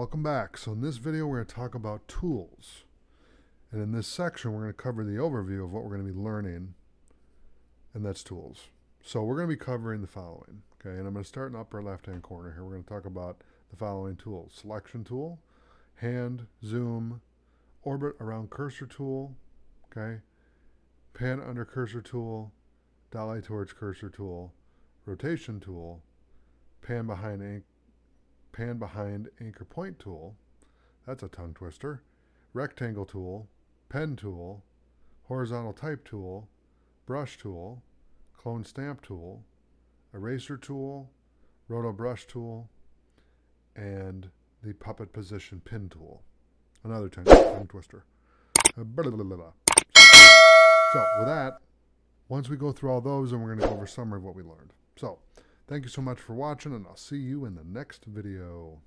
Welcome back. So in this video we're going to talk about tools. And in this section we're going to cover the overview of what we're going to be learning, and that's tools. So we're going to be covering the following. Okay, and I'm going to start in the upper left hand corner here. We're going to talk about the following tools: selection tool, hand, zoom, orbit around cursor tool, okay, pan under cursor tool, dolly towards cursor tool, rotation tool, pan behind anchor point tool, that's a tongue twister, rectangle tool, pen tool, horizontal type tool, brush tool, clone stamp tool, eraser tool, roto brush tool, and the puppet position pin tool. Another tongue twister. So with that, once we go through all those, then we're going to go over a summary of what we learned. So thank you so much for watching, and I'll see you in the next video.